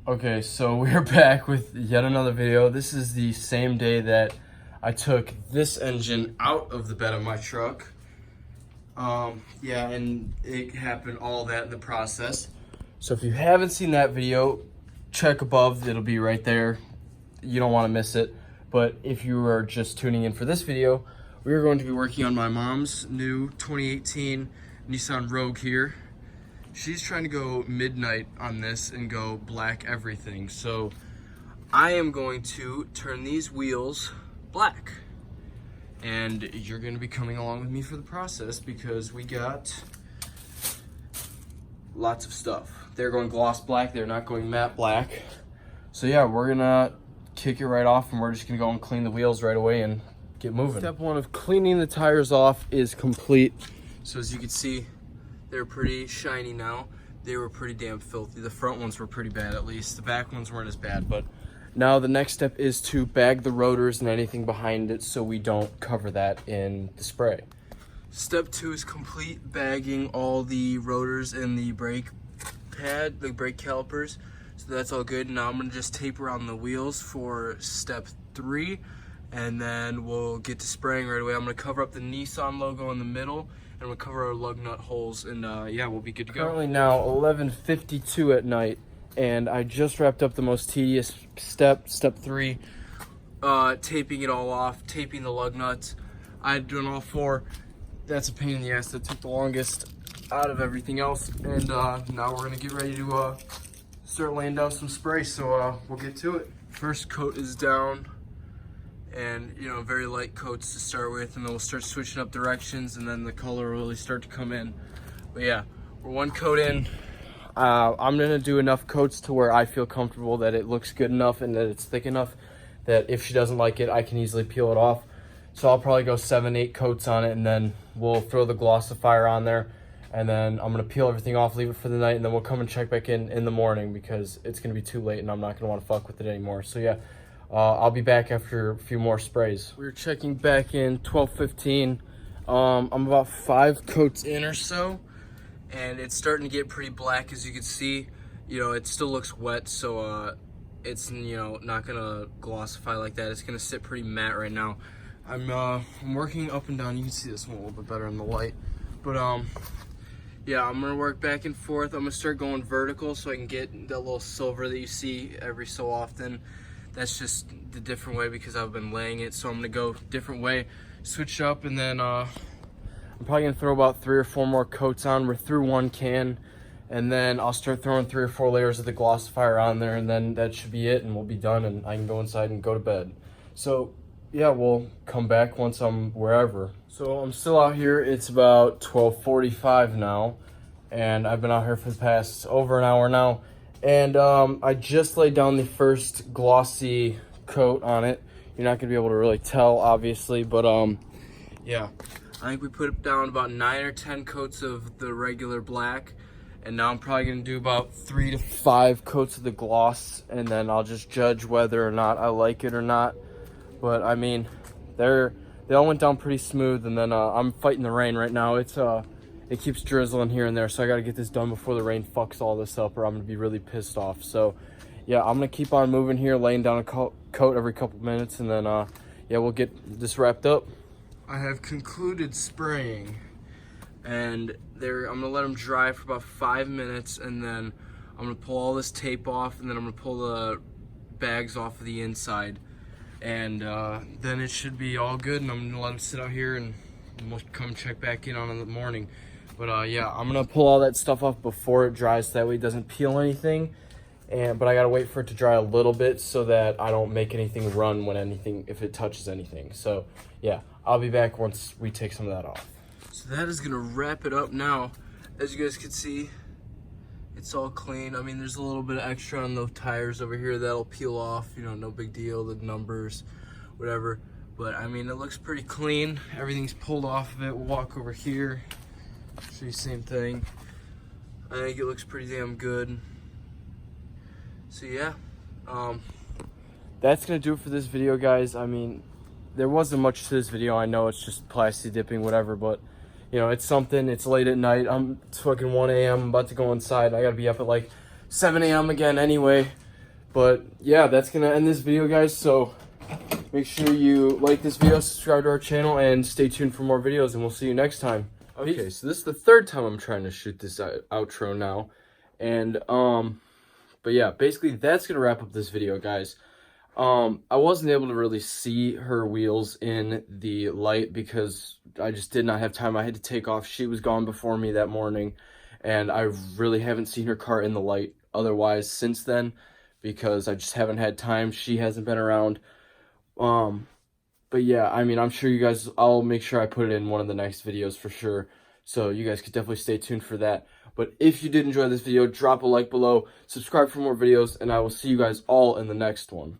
Okay, so we're back with yet another video. This is the same day that I took this engine out of the bed of my truck. Yeah, and it happened all that in the process. So if you haven't seen that video, check above, it'll be right there. You don't want to miss it. But if you are just tuning in for this video, we are going to be working on my mom's new 2018 Nissan Rouge here. She's trying to go midnight on this and go black everything. So I am going to turn these wheels black. And you're going to be coming along with me for the process because we got lots of stuff. They're going gloss black, they're not going matte black. So yeah, we're going to kick it right off and we're just going to go and clean the wheels right away and get moving. Step one of cleaning the tires off is complete. So as you can see, they're pretty shiny now. They were pretty damn filthy. The front ones were pretty bad at least. The back ones weren't as bad, but now the next step is to bag the rotors and anything behind it so we don't cover that in the spray. Step two is complete bagging all the rotors and the brake pad, the brake calipers. So that's all good. Now I'm gonna just tape around the wheels for step three, and then we'll get to spraying right away. I'm gonna cover up the Nissan logo in the middle, and we'll cover our lug nut holes, and yeah, we'll be good to go. Currently now 11:52 at night, and I just wrapped up the most tedious step, step three, taping it all off, taping the lug nuts. I'd done all four. That's a pain in the ass. That took the longest out of everything else, and now we're gonna get ready to start laying down some spray, so we'll get to it. First coat is down, and you know, very light coats to start with, and then we'll start switching up directions, and then the color will really start to come in. But yeah, we're one coat in. I'm gonna do enough coats to where I feel comfortable that it looks good enough and that it's thick enough that if she doesn't like it, I can easily peel it off. So I'll probably go 7-8 coats on it, and then we'll throw the glossifier on there, and then I'm gonna peel everything off, leave it for the night, and then we'll come and check back in the morning because it's gonna be too late and I'm not gonna want to fuck with it anymore. So yeah, I'll be back after a few more sprays. We're checking back in 12:15. I'm about 5 coats in or so, and it's starting to get pretty black, as you can see. You know, it still looks wet, so it's, you know, not gonna glossify like that. It's gonna sit pretty matte right now. I'm working up and down. You can see this one a little bit better in the light, but yeah, I'm gonna work back and forth. I'm gonna start going vertical so I can get that little silver that you see every so often. That's just the different way because I've been laying it, so I'm gonna go different way, switch up, and then I'm probably gonna throw about 3 or 4 more coats on. We're through 1 can, and then I'll start throwing 3 or 4 layers of the glossifier on there, and then that should be it, and we'll be done, and I can go inside and go to bed. So yeah, we'll come back once I'm wherever. So I'm still out here. It's about 12:45 now, and I've been out here for the past over an hour now. And I just laid down the first glossy coat on it. You're not gonna be able to really tell, obviously, but yeah. I think we put down about 9 or 10 coats of the regular black, and now I'm probably gonna do about 3 to 5 coats of the gloss, and then I'll just judge whether or not I like it or not. But I mean, they all went down pretty smooth, and then I'm fighting the rain right now. It keeps drizzling here and there, so I got to get this done before the rain fucks all this up, or I'm gonna be really pissed off. So yeah, I'm gonna keep on moving here, laying down a coat every couple minutes, and then yeah, we'll get this wrapped up. I have concluded spraying, and I'm gonna let them dry for about 5 minutes, and then I'm gonna pull all this tape off, and then I'm gonna pull the bags off of the inside, and then it should be all good, and I'm gonna let them sit out here, and we'll come check back in on it in the morning. But yeah, I'm gonna pull all that stuff off before it dries, so that way it doesn't peel anything. But I gotta wait for it to dry a little bit so that I don't make anything run if it touches anything. So yeah, I'll be back once we take some of that off. So that is gonna wrap it up now. As you guys can see, it's all clean. I mean, there's a little bit of extra on the tires over here that'll peel off, you know, no big deal, the numbers, whatever. But I mean, it looks pretty clean. Everything's pulled off of it. We'll walk over here, show you the same thing. I think it looks pretty damn good. So yeah, that's gonna do it for this video, guys. I mean, there wasn't much to this video. I know it's just plastic dipping, whatever, but you know, it's something. It's late at night. It's fucking 1 a.m. I'm about to go inside. I gotta be up at like 7 a.m. again anyway. But yeah, that's gonna end this video, guys. So make sure you like this video, subscribe to our channel, and stay tuned for more videos, and we'll see you next time. Okay, so this is the third time I'm trying to shoot this outro now. And, but yeah, basically that's gonna wrap up this video, guys. I wasn't able to really see her wheels in the light because I just did not have time. I had to take off. She was gone before me that morning, and I really haven't seen her car in the light otherwise since then because I just haven't had time. She hasn't been around. But yeah, I mean, I'm sure you guys, I'll make sure I put it in one of the next videos for sure. So you guys could definitely stay tuned for that. But if you did enjoy this video, drop a like below, subscribe for more videos, and I will see you guys all in the next one.